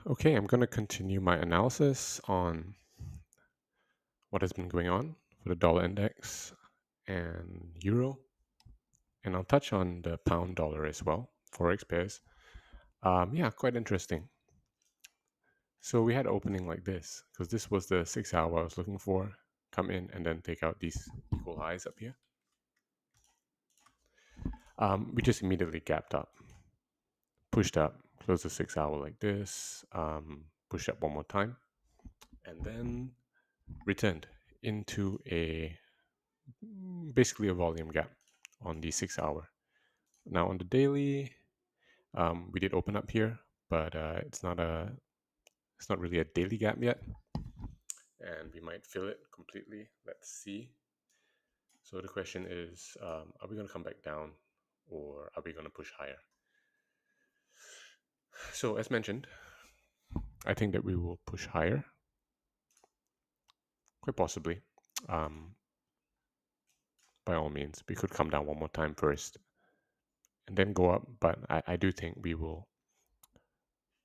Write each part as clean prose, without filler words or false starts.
Okay, I'm going to continue my analysis on what has been going on for the dollar index and euro, and I'll touch on the pound dollar as well, forex pairs. Yeah, quite interesting. So we had opening like this because this was the 6 hour I was looking for. Come in and then take out these equal highs up here. We just immediately gapped up, pushed up, closed the 6 hour like this, pushed up one more time, and then returned into basically a volume gap on the 6 hour. Now on the daily, we did open up here, but it's not really a daily gap yet, and we might fill it completely. Let's see. So the question is, are we going to come back down, or are we going to push higher? So as mentioned, I think that we will push higher, quite possibly. By all means, we could come down one more time first, and then go up. But I do think we will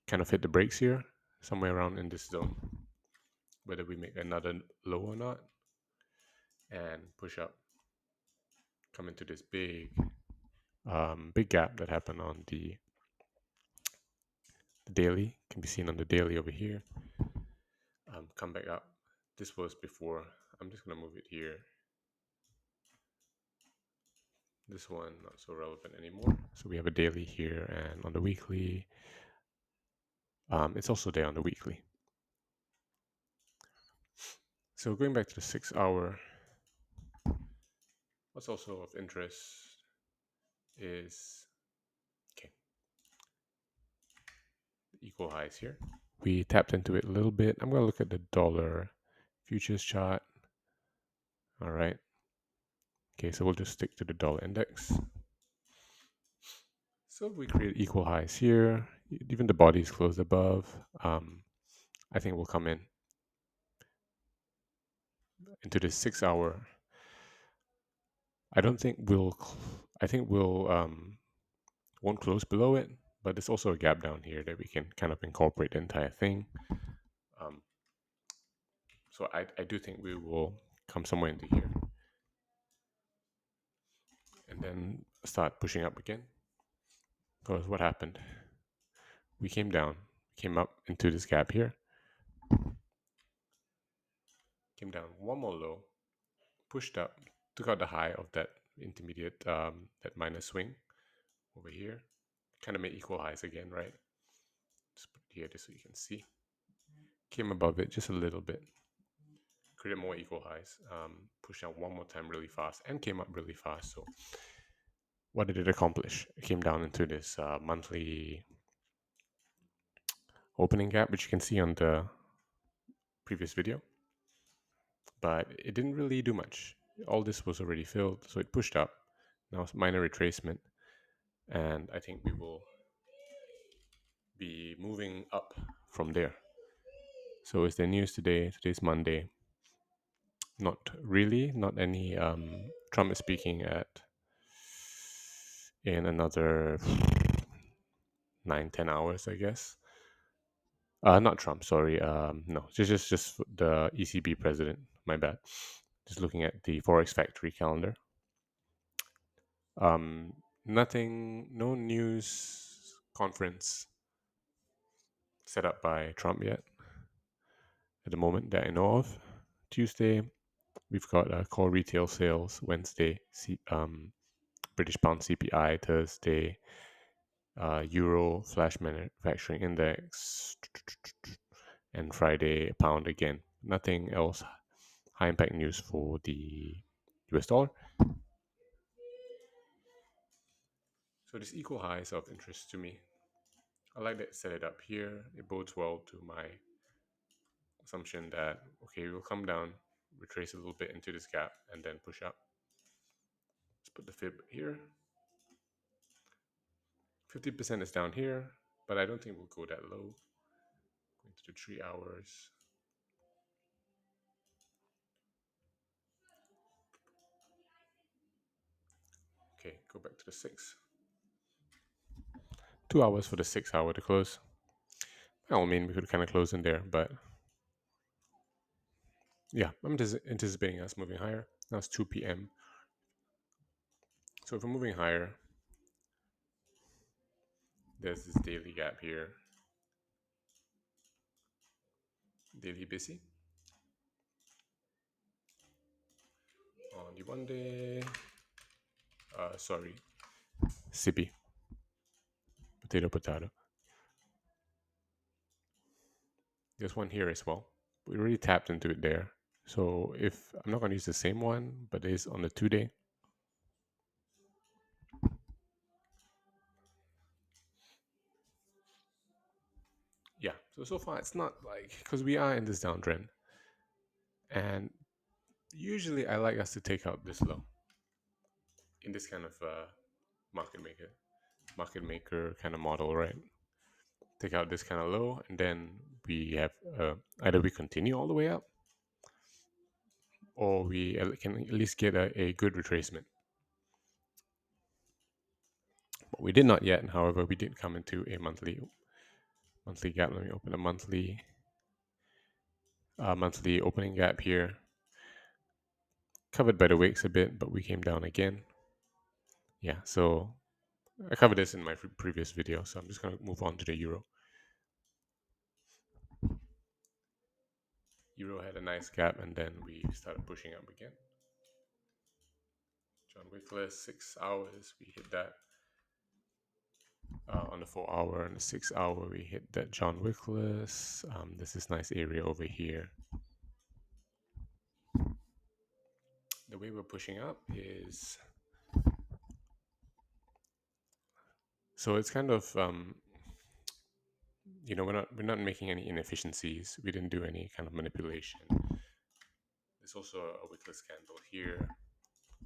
kind of hit the brakes here, somewhere around in this zone, whether we make another low or not, and push up, come into this big gap that happened on the daily. Can be seen on the daily over here. Come back up. This was before. I'm just gonna move it here. This one not so relevant anymore. So we have a daily here, and on the weekly, it's also there on the weekly. So going back to the 6 hour, what's also of interest is equal highs here. We tapped into it a little bit. I'm going to look at the dollar futures chart. All right. Okay, so we'll just stick to the dollar index. So we create equal highs here. Even the body is closed above. I think we'll come into this 6 hour. I think we'll won't close below it, but there's also a gap down here that we can kind of incorporate the entire thing. So I do think we will come somewhere into here and then start pushing up again. Because what happened? We came down, came up into this gap here, came down one more low, pushed up, took out the high of that intermediate, that minor swing over here, kind of made equal highs again, right? Just put it here just so you can see. Came above it just a little bit, created more equal highs, pushed down one more time really fast, and came up really fast. So what did it accomplish? It came down into this monthly opening gap, which you can see on the previous video, but it didn't really do much. All this was already filled, so it pushed up. Now it's minor retracement, and I think we will be moving up from there. So is there news today? Today's Monday. Not really, not any. Trump is speaking in another 9-10 hours, I guess. Not Trump, sorry. No, just the ECB president. My bad. Just looking at the forex factory calendar. Nothing. No news conference set up by Trump yet. At the moment that I know of, Tuesday we've got core retail sales. Wednesday, British pound CPI. Thursday, Euro flash manufacturing index, and Friday pound again. Nothing else high impact news for the US dollar. So this equal high is of interest to me. I like that set it up here. It bodes well to my assumption that okay, we'll come down, retrace a little bit into this gap, and then push up. Let's put the fib here. 50% is down here, but I don't think we'll go that low. Going to the 3 hours. Okay, go back to the 6. 2 hours for the 6 hour to close. Well, I mean, we could kind of close in there, but yeah, I'm just anticipating us moving higher. Now it's 2 p.m. So if we're moving higher, there's this daily gap here. Daily busy. On the 1 day, sorry, sippy. Potato, potato. There's one here as well. We already tapped into it there. So if I'm not going to use the same one, but it's on the 2 day. Yeah. So far it's not like, because we are in this downtrend. And usually I like us to take out this low in this kind of market maker kind of model, right? Take out this kind of low, and then we have either we continue all the way up, or we can at least get a good retracement. But we did not yet. However, we did come into a monthly gap. Let me open a monthly opening gap here. Covered by the wicks a bit, but we came down again. Yeah, so I covered this in my previous video, so I'm just going to move on to the euro. Euro had a nice gap, and then we started pushing up again. John Wickless, 6 hours, we hit that. On the 4 hour and the 6 hour, we hit that John Wickless. There's this nice area over here. The way we're pushing up is, so it's kind of we're not making any inefficiencies. We didn't do any kind of manipulation. There's also a wickless candle here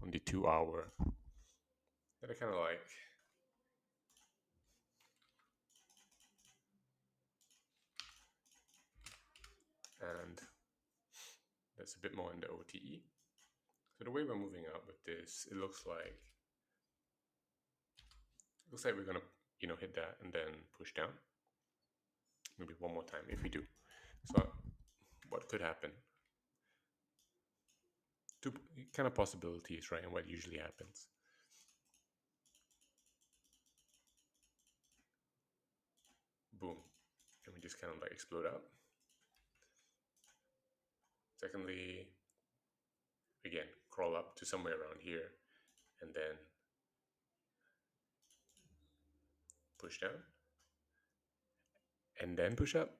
on the 2 hour that I kind of like. And that's a bit more in the OTE. So the way we're moving up with this, it looks like we're gonna hit that and then push down. Maybe one more time if we do. So what could happen? Two kind of possibilities, right? And what usually happens. Boom. And we just kind of like explode out. Secondly, again, crawl up to somewhere around here and then push down and then push up,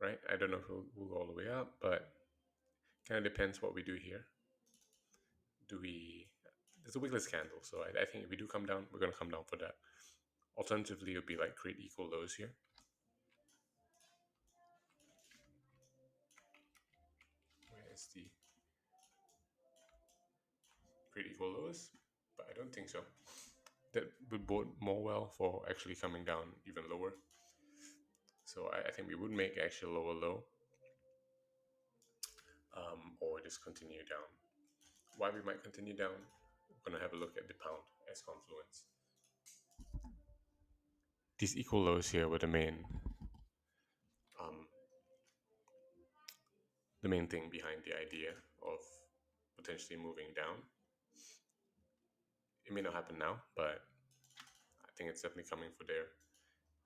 right? I don't know if we'll go all the way up, but kind of depends what we do here. There's a wickless candle, so I think if we do come down, we're going to come down for that. Alternatively, it would be like create equal lows here. Where is the create equal lows? But I don't think so. That would bode more well for actually coming down even lower. So I think we would make actually lower low, or just continue down. Why we might continue down? We're gonna have a look at the pound as confluence. These equal lows here were the main thing behind the idea of potentially moving down. It may not happen now, but I think it's definitely coming for there.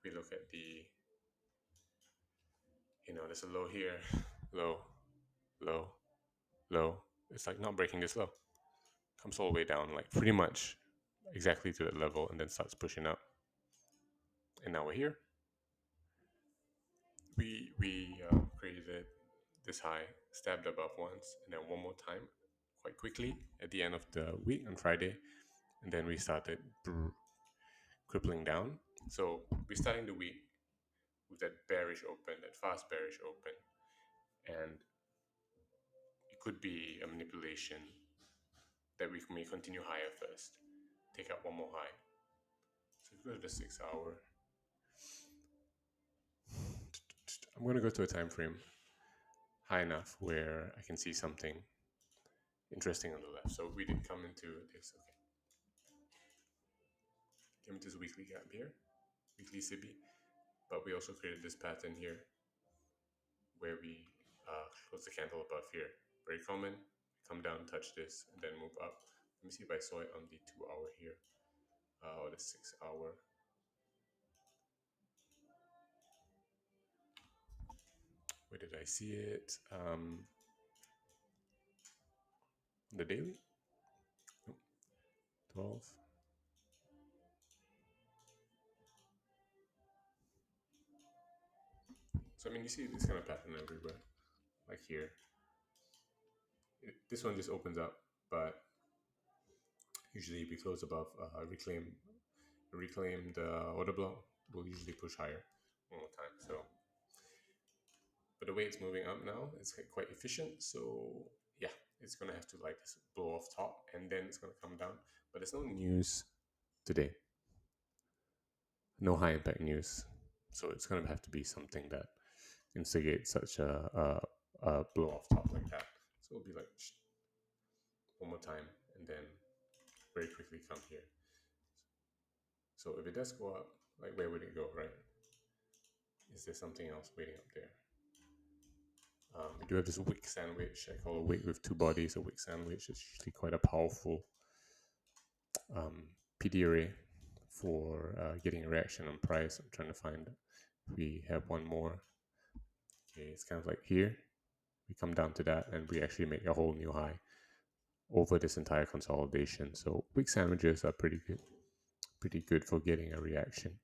We look at the, there's a low here, low, low, low. It's like not breaking this low. Comes all the way down, like pretty much exactly to that level, and then starts pushing up. And now we're here. We created this high, stabbed above once, and then one more time, quite quickly at the end of the week on Friday, and then we started crippling down. So we're starting the week with that bearish open, that fast bearish open, and it could be a manipulation that we may continue higher first, take out one more high. So if we go to the 6 hour, I'm going to go to a time frame high enough where I can see something interesting on the left. So we did come into this, okay. Came into this weekly gap here, weekly CB. But we also created this pattern here where we close the candle above here. Very common. Come down, touch this, and then move up. Let me see if I saw it on the 2 hour here, or the 6 hour. Where did I see it? The daily? Nope. 12. So, I mean, you see this kind of pattern everywhere. Like here. This one just opens up, but usually we close above reclaimed order block. We'll usually push higher one more time. So, but the way it's moving up now, it's quite efficient. So, yeah, it's going to have to like this blow off top and then it's going to come down. But there's no news today. No high impact news. So it's going to have to be something that instigates such a blow off top like that. So it'll be like one more time and then very quickly come here. So if it does go up, like where would it go, right? Is there something else waiting up there? We do have this wick sandwich. I call a wick with two bodies. A wick sandwich is usually quite a powerful PD array for getting a reaction on price. I'm trying to find if we have one more. Okay, it's kind of like here. We come down to that and we actually make a whole new high over this entire consolidation. So wick sandwiches are pretty good for getting a reaction.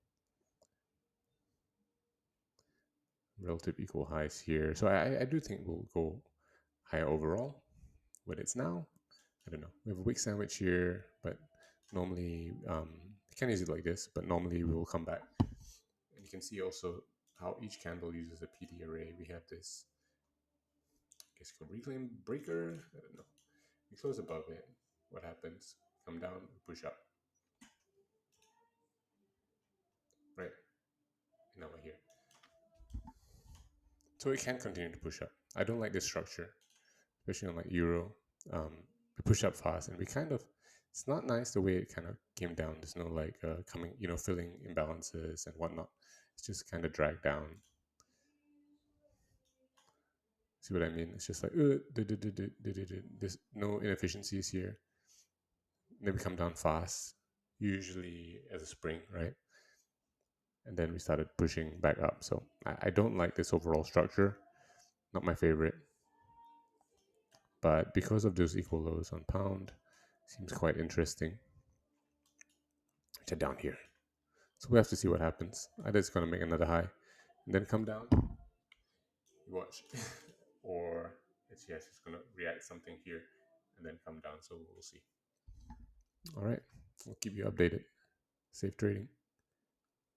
Relative equal highs here. So I do think we'll go higher overall. What it's now, I don't know. We have a wick sandwich here, but normally you can use it like this, but normally we will come back. And you can see also how each candle uses a PD array. We have this, I guess, called reclaim breaker. I don't know. We close above it. What happens? Come down, push up. Right? Now we're here. So it can continue to push up. I don't like this structure, especially on like Euro. We push up fast and we kind of, it's not nice the way it kind of came down. There's no like coming, filling imbalances and whatnot. It's just kind of dragged down. See what I mean? It's just like, there's no inefficiencies here. Then we come down fast, usually as a spring, right? And then we started pushing back up. So I don't like this overall structure. Not my favorite. But because of those equal lows on pound, seems quite interesting. Which are down here. So we have to see what happens. Either it's going to make another high and then come down. You watch. Or it's going to react something here and then come down. So we'll see. All right. We'll keep you updated. Safe trading.